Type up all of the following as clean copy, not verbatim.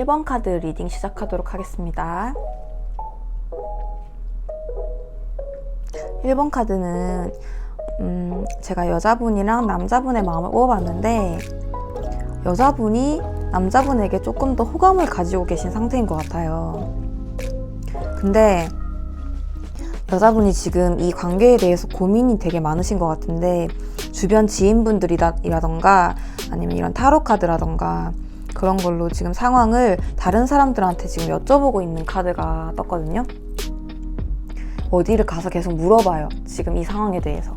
1번 카드 리딩 시작하도록 하겠습니다. 1번 카드는 제가 여자분이랑 남자분의 마음을 뽑아봤는데 여자분이 남자분에게 조금 더 호감을 가지고 계신 상태인 것 같아요. 근데 여자분이 지금 이 관계에 대해서 고민이 되게 많으신 것 같은데 주변 지인분들이라던가 아니면 이런 타로 카드라던가 그런 걸로 지금 상황을 다른 사람들한테 지금 여쭤보고 있는 카드가 떴거든요. 어디를 가서 계속 물어봐요. 지금 이 상황에 대해서.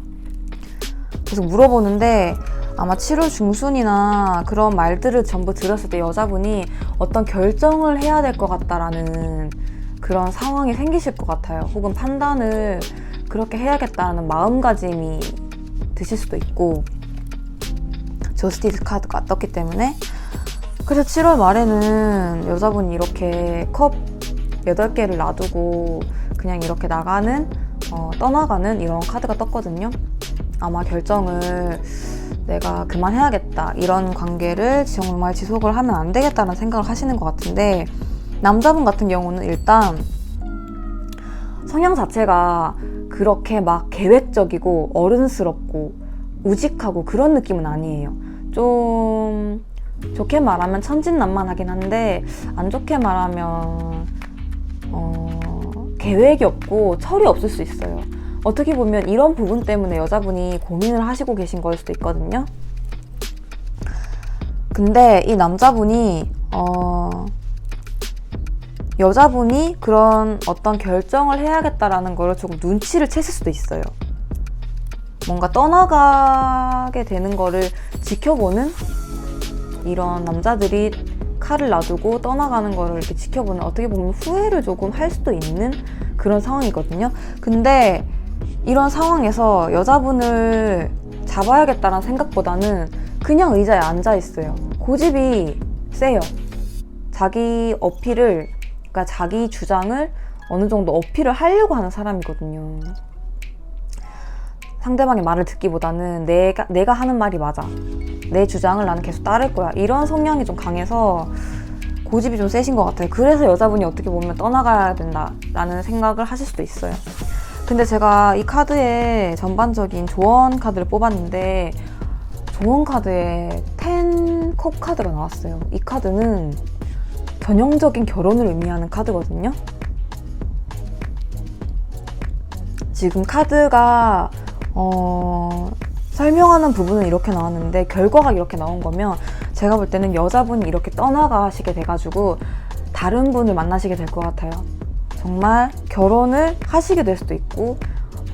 계속 물어보는데 아마 7월 중순이나 그런 말들을 전부 들었을 때 여자분이 어떤 결정을 해야 될 것 같다라는 그런 상황이 생기실 것 같아요. 혹은 판단을 그렇게 해야겠다는 마음가짐이 드실 수도 있고 저스티스 카드가 떴기 때문에 그래서 7월 말에는 여자분이 이렇게 컵 8개를 놔두고 그냥 이렇게 떠나가는 이런 카드가 떴거든요. 아마 결정을 내가 그만해야겠다 이런 관계를 정말 지속을 하면 안 되겠다는 생각을 하시는 것 같은데 남자분 같은 경우는 일단 성향 자체가 그렇게 막 계획적이고 어른스럽고 우직하고 그런 느낌은 아니에요. 좀 좋게 말하면 천진난만하긴 한데 안 좋게 말하면 계획이 없고 철이 없을 수 있어요. 어떻게 보면 이런 부분 때문에 여자분이 고민을 하시고 계신 거일 수도 있거든요. 근데 이 남자분이 여자분이 그런 어떤 결정을 해야겠다라는 거를 조금 눈치를 채실 수도 있어요. 뭔가 떠나가게 되는 거를 지켜보는 이런 남자들이 칼을 놔두고 떠나가는 거를 이렇게 지켜보는 어떻게 보면 후회를 조금 할 수도 있는 그런 상황이거든요. 근데 이런 상황에서 여자분을 잡아야겠다는 생각보다는 그냥 의자에 앉아있어요. 고집이 세요. 자기 어필을, 그러니까 자기 주장을 어느 정도 어필을 하려고 하는 사람이거든요. 상대방의 말을 듣기보다는 내가 하는 말이 맞아. 내 주장을 나는 계속 따를 거야. 이런 성향이 좀 강해서 고집이 좀 세신 것 같아요. 그래서 여자분이 어떻게 보면 떠나가야 된다라는 생각을 하실 수도 있어요. 근데 제가 이 카드의 전반적인 조언 카드를 뽑았는데 조언 카드에 10컵 카드가 나왔어요. 이 카드는 전형적인 결혼을 의미하는 카드거든요. 지금 카드가 설명하는 부분은 이렇게 나왔는데 결과가 이렇게 나온 거면 제가 볼 때는 여자분이 이렇게 떠나가시게 돼가지고 다른 분을 만나시게 될 것 같아요. 정말 결혼을 하시게 될 수도 있고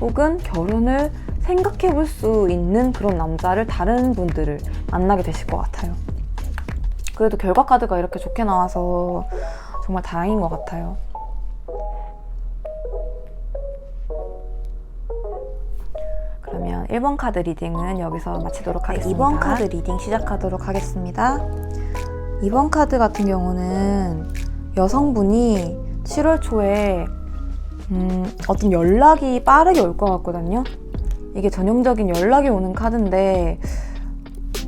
혹은 결혼을 생각해 볼 수 있는 그런 남자를 다른 분들을 만나게 되실 것 같아요. 그래도 결과 카드가 이렇게 좋게 나와서 정말 다행인 것 같아요. 그러면 1번 카드 리딩은 여기서 마치도록 하겠습니다. 2번 카드 리딩 시작하도록 하겠습니다. 2번 카드 같은 경우는 여성분이 7월 초에 어떤 연락이 빠르게 올 것 같거든요. 이게 전형적인 연락이 오는 카드인데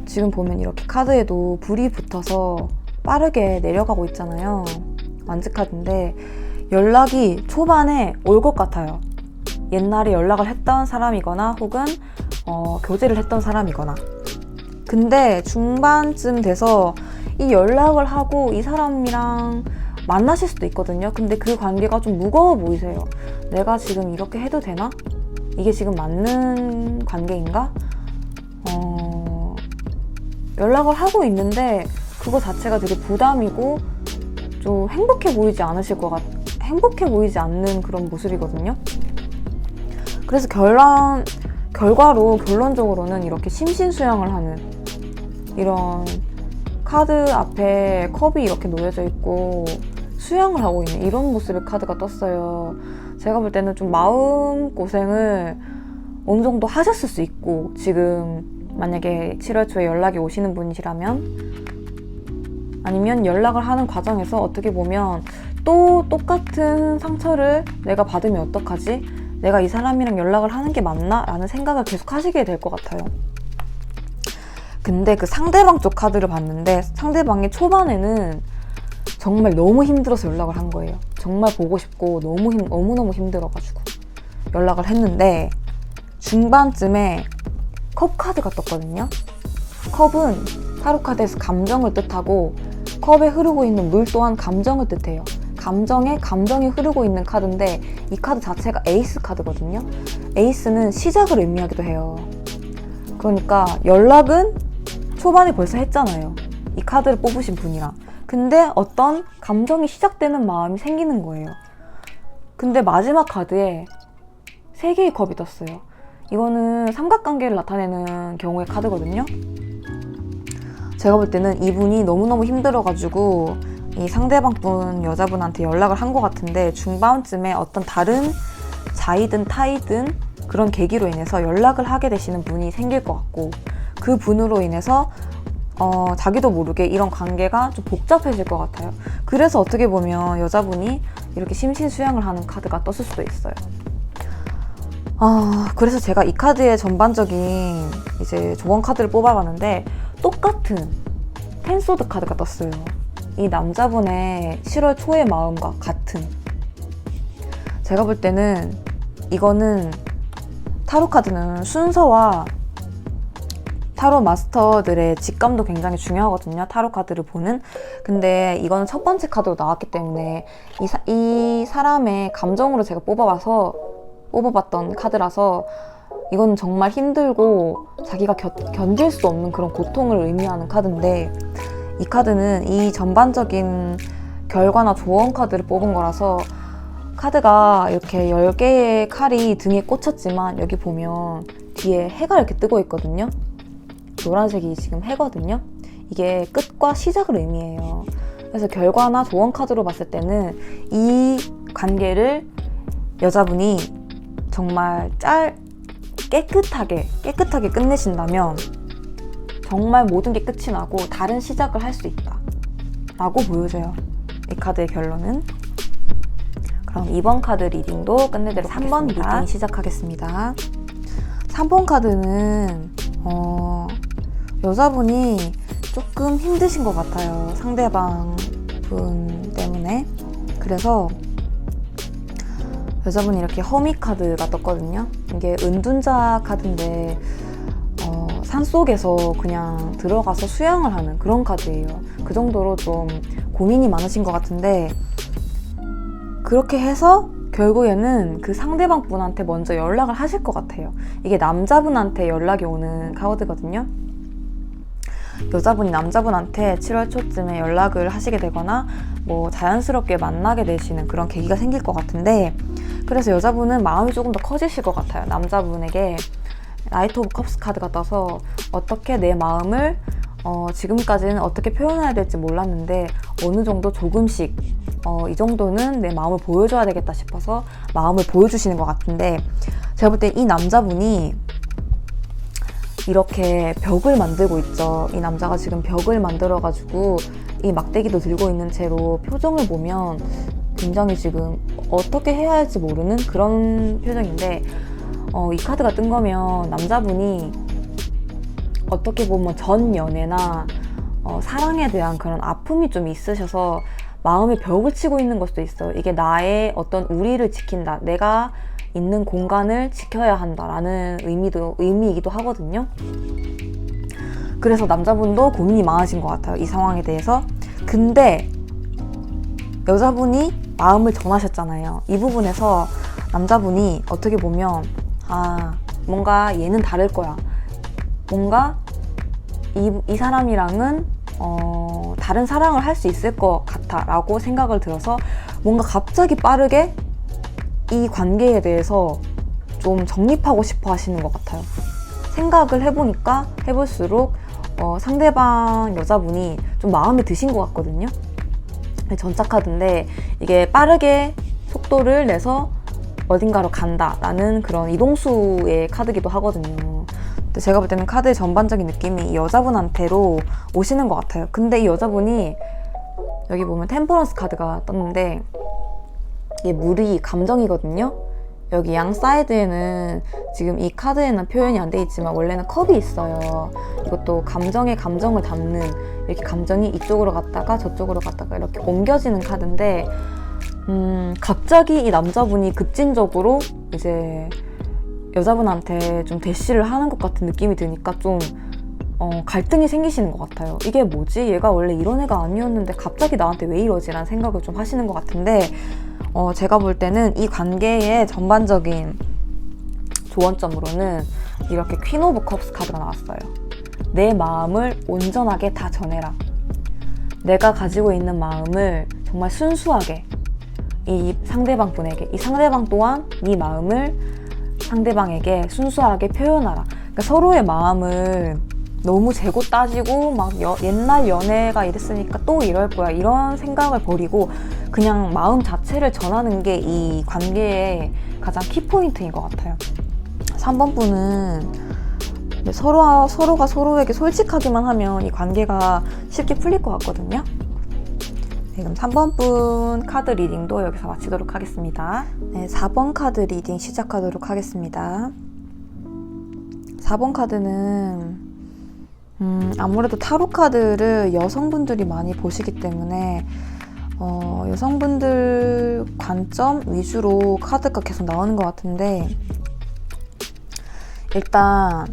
지금 보면 이렇게 카드에도 불이 붙어서 빠르게 내려가고 있잖아요. 완즈 카드인데 연락이 초반에 올 것 같아요. 옛날에 연락을 했던 사람이거나 혹은 교제를 했던 사람이거나 근데 중반쯤 돼서 이 연락을 하고 이 사람이랑 만나실 수도 있거든요. 근데 그 관계가 좀 무거워 보이세요. 내가 지금 이렇게 해도 되나? 이게 지금 맞는 관계인가? 연락을 하고 있는데 그거 자체가 되게 부담이고 좀 행복해 보이지 않는 그런 모습이거든요. 그래서 결론적으로는 이렇게 심신수양을 하는 이런 카드 앞에 컵이 이렇게 놓여져 있고 수양을 하고 있는 이런 모습의 카드가 떴어요. 제가 볼 때는 좀 마음고생을 어느 정도 하셨을 수 있고 지금 만약에 7월 초에 연락이 오시는 분이시라면 아니면 연락을 하는 과정에서 어떻게 보면 또 똑같은 상처를 내가 받으면 어떡하지? 내가 이 사람이랑 연락을 하는 게 맞나? 라는 생각을 계속 하시게 될 것 같아요. 근데 그 상대방 쪽 카드를 봤는데 상대방이 초반에는 정말 너무 힘들어서 연락을 한 거예요. 정말 보고 싶고 너무너무 힘들어가지고 연락을 했는데 중반쯤에 컵 카드가 떴거든요. 컵은 타로 카드에서 감정을 뜻하고 컵에 흐르고 있는 물 또한 감정을 뜻해요. 감정이 흐르고 있는 카드인데 이 카드 자체가 에이스 카드거든요. 에이스는 시작을 의미하기도 해요. 그러니까 연락은 초반에 벌써 했잖아요. 이 카드를 뽑으신 분이랑. 근데 어떤 감정이 시작되는 마음이 생기는 거예요. 근데 마지막 카드에 3개의 컵이 떴어요. 이거는 삼각관계를 나타내는 경우의 카드거든요. 제가 볼 때는 이분이 너무너무 힘들어가지고 이 상대방 분 여자분한테 연락을 한 것 같은데 중반쯤에 어떤 다른 자이든 타이든 그런 계기로 인해서 연락을 하게 되시는 분이 생길 것 같고 그 분으로 인해서 자기도 모르게 이런 관계가 좀 복잡해질 것 같아요. 그래서 어떻게 보면 여자분이 이렇게 심신수양을 하는 카드가 떴을 수도 있어요. 그래서 제가 이 카드의 전반적인 이제 조언 카드를 뽑아봤는데 똑같은 텐소드 카드가 떴어요. 이 남자분의 7월 초의 마음과 같은. 제가 볼 때는 이거는 타로 카드는 순서와 타로 마스터들의 직감도 굉장히 중요하거든요. 타로 카드를 보는. 근데 이거는 첫 번째 카드로 나왔기 때문에 이 사람의 감정으로 제가 뽑아봤던 카드라서 이건 정말 힘들고 자기가 견딜 수 없는 그런 고통을 의미하는 카드인데 이 카드는 이 전반적인 결과나 조언 카드를 뽑은 거라서 카드가 이렇게 10개의 칼이 등에 꽂혔지만 여기 보면 뒤에 해가 이렇게 뜨고 있거든요. 노란색이 지금 해거든요. 이게 끝과 시작을 의미해요. 그래서 결과나 조언 카드로 봤을 때는 이 관계를 여자분이 정말 깨끗하게 끝내신다면 정말 모든 게 끝이 나고 다른 시작을 할 수 있다 라고 보여져요. 이 카드의 결론은. 그럼 2번 카드 리딩도 끝내도록 3번 리딩 시작하겠습니다. 3번 카드는 여자분이 조금 힘드신 것 같아요. 상대방 분 때문에. 그래서 여자분이 이렇게 허미 카드가 떴거든요. 이게 은둔자 카드인데 산속에서 그냥 들어가서 수양을 하는 그런 카드예요. 그 정도로 좀 고민이 많으신 것 같은데 그렇게 해서 결국에는 그 상대방 분한테 먼저 연락을 하실 것 같아요. 이게 남자분한테 연락이 오는 카드거든요. 여자분이 남자분한테 7월 초쯤에 연락을 하시게 되거나 뭐 자연스럽게 만나게 되시는 그런 계기가 생길 것 같은데 그래서 여자분은 마음이 조금 더 커지실 것 같아요. 남자분에게 나이트 오브 컵스 카드가 떠서 어떻게 내 마음을 지금까지는 어떻게 표현해야 될지 몰랐는데 어느 정도 조금씩 이 정도는 내 마음을 보여줘야 되겠다 싶어서 마음을 보여주시는 것 같은데 제가 볼 때 이 남자분이 이렇게 벽을 만들고 있죠. 이 남자가 지금 벽을 만들어가지고 이 막대기도 들고 있는 채로 표정을 보면 굉장히 지금 어떻게 해야 할지 모르는 그런 표정인데 이 카드가 뜬 거면 남자분이 어떻게 보면 전 연애나 사랑에 대한 그런 아픔이 좀 있으셔서 마음에 벽을 치고 있는 걸 수도 있어요. 이게 나의 어떤 우리를 지킨다. 내가 있는 공간을 지켜야 한다라는 의미이기도 하거든요. 그래서 남자분도 고민이 많으신 것 같아요. 이 상황에 대해서. 근데 여자분이 마음을 전하셨잖아요. 이 부분에서 남자분이 어떻게 보면 뭔가 얘는 다를 거야. 뭔가 이 사람이랑은 다른 사랑을 할 수 있을 것 같아 라고 생각을 들어서 뭔가 갑자기 빠르게 이 관계에 대해서 좀 정립하고 싶어 하시는 것 같아요. 생각을 해보니까 해볼수록 상대방 여자분이 좀 마음에 드신 것 같거든요. 전차카드인데 이게 빠르게 속도를 내서 어딘가로 간다라는 그런 이동수의 카드기도 하거든요. 근데 제가 볼 때는 카드의 전반적인 느낌이 이 여자분한테로 오시는 것 같아요. 근데 이 여자분이 여기 보면 템퍼런스 카드가 떴는데 이게 물이 감정이거든요. 여기 양 사이드에는 지금 이 카드에는 표현이 안 돼 있지만 원래는 컵이 있어요. 이것도 감정에 감정을 담는, 이렇게 감정이 이쪽으로 갔다가 저쪽으로 갔다가 이렇게 옮겨지는 카드인데 갑자기 이 남자분이 급진적으로 이제 여자분한테 좀 대시를 하는 것 같은 느낌이 드니까 좀 갈등이 생기시는 것 같아요. 이게 뭐지? 얘가 원래 이런 애가 아니었는데 갑자기 나한테 왜 이러지? 라는 생각을 좀 하시는 것 같은데 제가 볼 때는 이 관계의 전반적인 조언점으로는 이렇게 퀸 오브 컵스 카드가 나왔어요. 내 마음을 온전하게 다 전해라. 내가 가지고 있는 마음을 정말 순수하게 이 상대방 분에게, 이 상대방 또한 네 마음을 상대방에게 순수하게 표현하라. 그러니까 서로의 마음을 너무 재고 따지고 막 옛날 연애가 이랬으니까 또 이럴 거야 이런 생각을 버리고 그냥 마음 자체를 전하는 게 이 관계의 가장 키포인트인 것 같아요. 3번 분은 서로가 서로에게 솔직하기만 하면 이 관계가 쉽게 풀릴 것 같거든요. 네, 그럼 3번 분 카드 리딩도 여기서 마치도록 하겠습니다. 네, 4번 카드 리딩 시작하도록 하겠습니다. 4번 카드는 아무래도 타로 카드를 여성분들이 많이 보시기 때문에 여성분들 관점 위주로 카드가 계속 나오는 것 같은데, 일단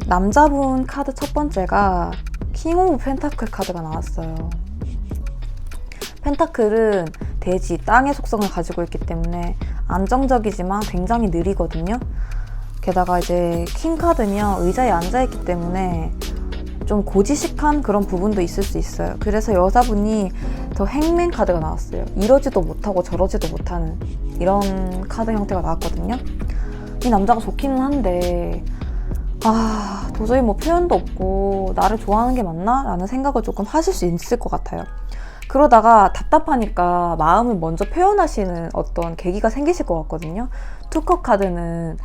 남자분 카드 첫 번째가 킹 오브 펜타클 카드가 나왔어요. 펜타클은 대지, 땅의 속성을 가지고 있기 때문에 안정적이지만 굉장히 느리거든요. 게다가 이제 킹 카드면 의자에 앉아있기 때문에 좀 고지식한 그런 부분도 있을 수 있어요. 그래서 여자분이 더 행맨 카드가 나왔어요. 이러지도 못하고 저러지도 못하는 이런 카드 형태가 나왔거든요. 이 남자가 좋기는 한데 도저히 뭐 표현도 없고 나를 좋아하는 게 맞나? 라는 생각을 조금 하실 수 있을 것 같아요. 그러다가 답답하니까 마음을 먼저 표현하시는 어떤 계기가 생기실 것 같거든요. 투컵 카드는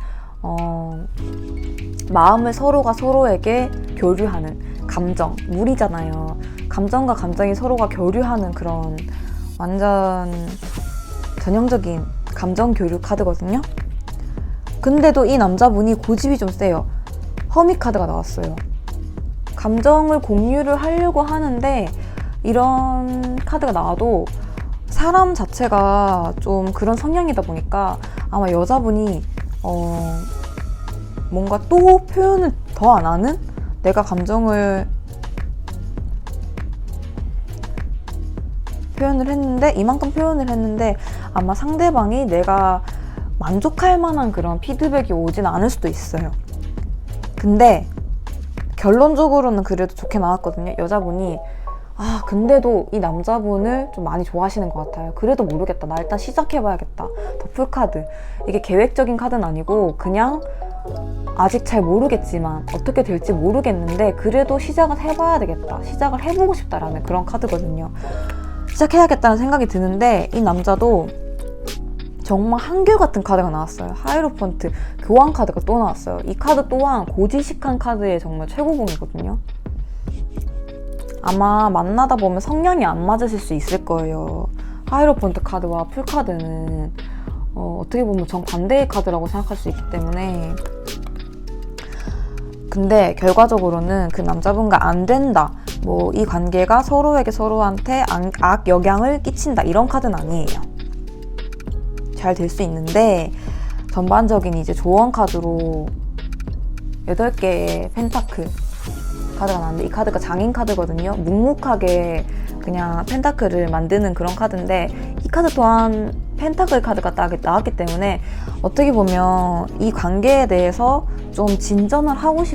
마음을 서로가 서로에게 교류하는 감정, 물이잖아요. 감정과 감정이 서로가 교류하는 그런 완전 전형적인 감정 교류 카드거든요. 근데도 이 남자분이 고집이 좀 세요. 허미 카드가 나왔어요. 감정을 공유를 하려고 하는데 이런 카드가 나와도 사람 자체가 좀 그런 성향이다 보니까 아마 여자분이 뭔가 또 표현을 더 안 하는? 내가 감정을 표현을 했는데 이만큼 표현을 했는데 아마 상대방이 내가 만족할 만한 그런 피드백이 오진 않을 수도 있어요. 근데 결론적으로는 그래도 좋게 나왔거든요. 여자분이 근데도 이 남자분을 좀 많이 좋아하시는 것 같아요. 그래도 모르겠다. 나 일단 시작해봐야겠다. 더 풀카드. 이게 계획적인 카드는 아니고 그냥 아직 잘 모르겠지만 어떻게 될지 모르겠는데 그래도 시작은 해봐야 되겠다. 시작을 해보고 싶다라는 그런 카드거든요. 시작해야겠다는 생각이 드는데 이 남자도 정말 한결같은 카드가 나왔어요. 하이로펀트 교환 카드가 또 나왔어요. 이 카드 또한 고지식한 카드의 정말 최고봉이거든요. 아마 만나다 보면 성향이 안 맞으실 수 있을 거예요. 하이로펀트 카드와 풀카드는 어떻게 보면 정반대의 카드라고 생각할 수 있기 때문에. 근데 결과적으로는 그 남자분과 안 된다, 뭐 이 관계가 서로에게 서로한테 악 영향을 끼친다 이런 카드는 아니에요. 잘 될 수 있는데 전반적인 이제 조언 카드로 8개의 펜타클 카드가 나왔는데 이 카드가 장인 카드거든요. 묵묵하게 그냥 펜타클을 만드는 그런 카드인데 이 카드 또한 펜타클 카드가 딱 나왔기 때문에 어떻게 보면 이 관계에 대해서 좀 진전을 하고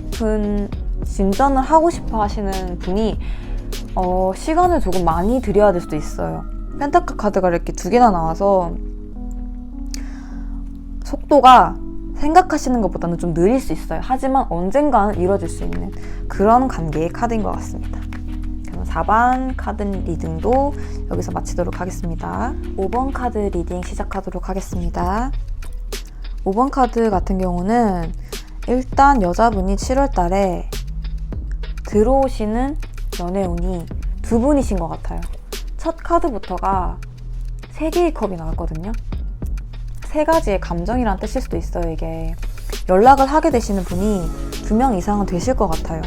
싶어 하시는 분이 시간을 조금 많이 들여야 될 수도 있어요. 펜타클 카드가 이렇게 2개나 나와서 속도가 생각하시는 것보다는 좀 느릴 수 있어요. 하지만 언젠가는 이루어질 수 있는 그런 관계의 카드인 것 같습니다. 그럼 4번 카드 리딩도 여기서 마치도록 하겠습니다. 5번 카드 리딩 시작하도록 하겠습니다. 5번 카드 같은 경우는 일단 여자분이 7월 달에 들어오시는 연애운이 2분이신 것 같아요. 첫 카드부터가 3개의 컵이 나왔거든요. 세 가지의 감정이란 뜻일 수도 있어요. 이게 연락을 하게 되시는 분이 2명 이상은 되실 것 같아요.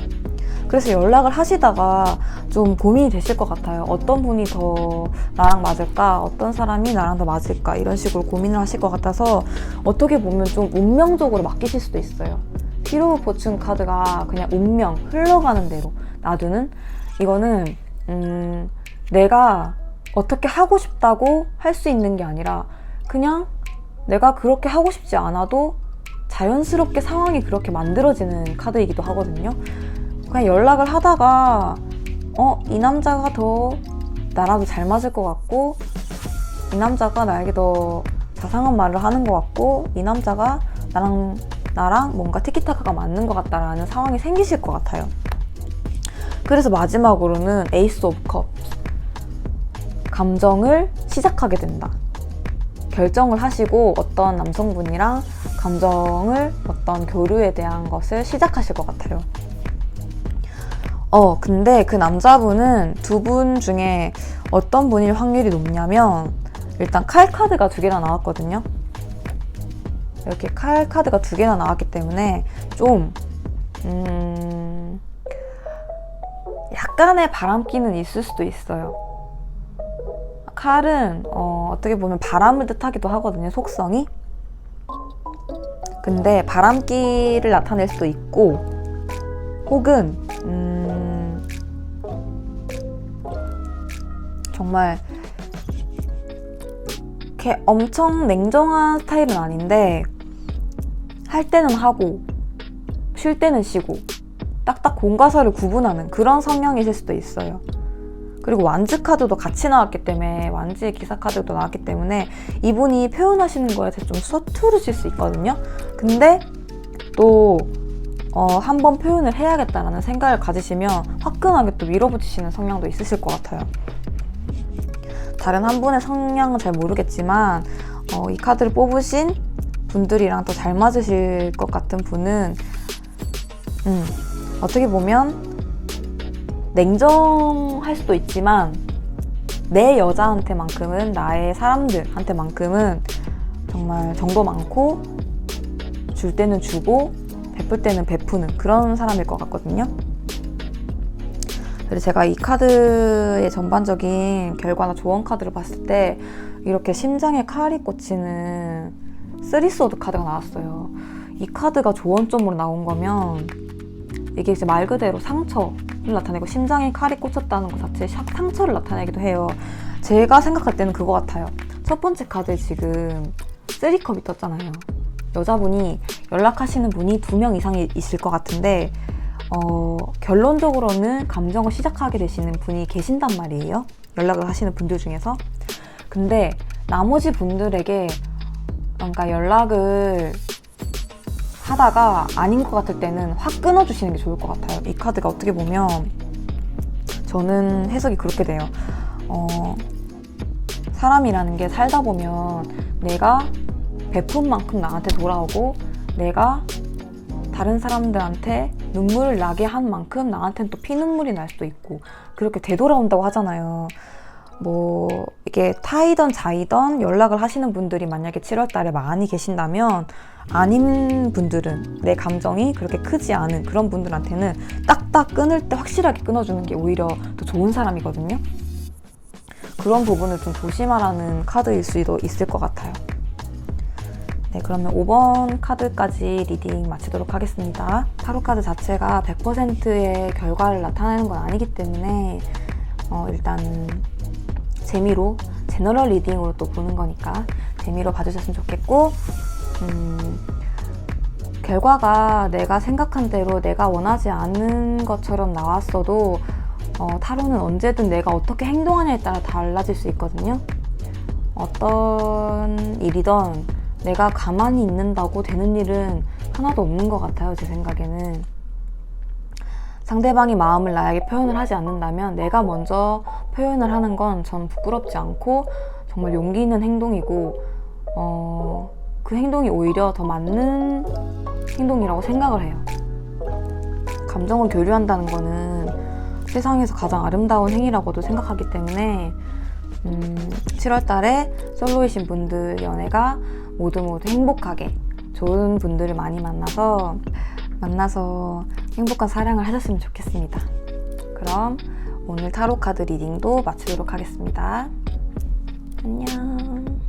그래서 연락을 하시다가 좀 고민이 되실 것 같아요. 어떤 분이 더 나랑 맞을까? 어떤 사람이 나랑 더 맞을까? 이런 식으로 고민을 하실 것 같아서 어떻게 보면 좀 운명적으로 맡기실 수도 있어요. 히로 포춘 카드가 그냥 운명, 흘러가는 대로 놔두는, 이거는 내가 어떻게 하고 싶다고 할 수 있는 게 아니라 그냥 내가 그렇게 하고 싶지 않아도 자연스럽게 상황이 그렇게 만들어지는 카드이기도 하거든요. 그냥 연락을 하다가 이 남자가 더 나랑도 잘 맞을 것 같고, 이 남자가 나에게 더 자상한 말을 하는 것 같고, 이 남자가 나랑 뭔가 티키타카가 맞는 것 같다라는 상황이 생기실 것 같아요. 그래서 마지막으로는 에이스 오브 컵, 감정을 시작하게 된다. 결정을 하시고 어떤 남성분이랑 감정을, 어떤 교류에 대한 것을 시작하실 것 같아요. 근데 그 남자분은 두 분 중에 어떤 분일 확률이 높냐면, 일단 칼 카드가 2개나 나왔거든요. 이렇게 칼 카드가 2개나 나왔기 때문에 좀 약간의 바람기는 있을 수도 있어요. 칼은 어떻게 보면 바람을 뜻하기도 하거든요, 속성이. 근데 바람기를 나타낼 수도 있고, 혹은 정말 이렇게 엄청 냉정한 스타일은 아닌데 할 때는 하고 쉴 때는 쉬고 딱딱 공과사를 구분하는 그런 성향이실 수도 있어요. 그리고 완즈 카드도 같이 나왔기 때문에, 완즈의 기사 카드도 나왔기 때문에 이분이 표현하시는 거에 대해서 좀 서투르실 수 있거든요. 근데 또 한번 표현을 해야겠다라는 생각을 가지시면 화끈하게 또 밀어붙이시는 성향도 있으실 것 같아요. 다른 한 분의 성향은 잘 모르겠지만 이 카드를 뽑으신 분들이랑 또 잘 맞으실 것 같은 분은 어떻게 보면 냉정할 수도 있지만 내 여자한테만큼은, 나의 사람들한테만큼은 정말 정도 많고, 줄 때는 주고 베풀 때는 베푸는 그런 사람일 것 같거든요. 그래서 제가 이 카드의 전반적인 결과나 조언 카드를 봤을 때 이렇게 심장에 칼이 꽂히는 3소드 카드가 나왔어요. 이 카드가 조언점으로 나온 거면 이게 이제 말 그대로 상처를 나타내고, 심장에 칼이 꽂혔다는 것 자체에 상처를 나타내기도 해요. 제가 생각할 때는 그거 같아요. 첫 번째 카드에 지금 3컵이 떴잖아요. 여자분이, 연락하시는 분이 2명 이상이 있을 것 같은데 결론적으로는 감정을 시작하게 되시는 분이 계신단 말이에요. 연락을 하시는 분들 중에서. 근데 나머지 분들에게 그러니까 연락을 하다가 아닌 것 같을 때는 확 끊어주시는 게 좋을 것 같아요. 이 카드가 어떻게 보면 저는 해석이 그렇게 돼요. 사람이라는 게 살다 보면 내가 베푼 만큼 나한테 돌아오고, 내가 다른 사람들한테 눈물을 나게 한 만큼 나한테는 또 피눈물이 날 수도 있고, 그렇게 되돌아온다고 하잖아요. 뭐 이게 타이던 자이던 연락을 하시는 분들이 만약에 7월 달에 많이 계신다면, 아닌 분들은, 내 감정이 그렇게 크지 않은 그런 분들한테는 딱딱 끊을 때 확실하게 끊어주는 게 오히려 더 좋은 사람이거든요. 그런 부분을 좀 조심하라는 카드일 수도 있을 것 같아요. 네, 그러면 5번 카드까지 리딩 마치도록 하겠습니다. 타로 카드 자체가 100%의 결과를 나타내는 건 아니기 때문에 일단 재미로, 제너럴 리딩으로 또 보는 거니까 재미로 봐주셨으면 좋겠고, 결과가 내가 생각한 대로 내가 원하지 않는 것처럼 나왔어도 타로는 언제든 내가 어떻게 행동하냐에 따라 달라질 수 있거든요. 어떤 일이든 내가 가만히 있는다고 되는 일은 하나도 없는 것 같아요, 제 생각에는. 상대방이 마음을 나에게 표현을 하지 않는다면 내가 먼저 표현을 하는 건 전 부끄럽지 않고 정말 용기 있는 행동이고, 그 행동이 오히려 더 맞는 행동이라고 생각을 해요. 감정을 교류한다는 거는 세상에서 가장 아름다운 행위라고도 생각하기 때문에 7월 달에 솔로이신 분들 연애가 모두 행복하게 좋은 분들을 많이 만나서 행복한 사랑을 하셨으면 좋겠습니다. 그럼 오늘 타로카드 리딩도 마치도록 하겠습니다. 안녕.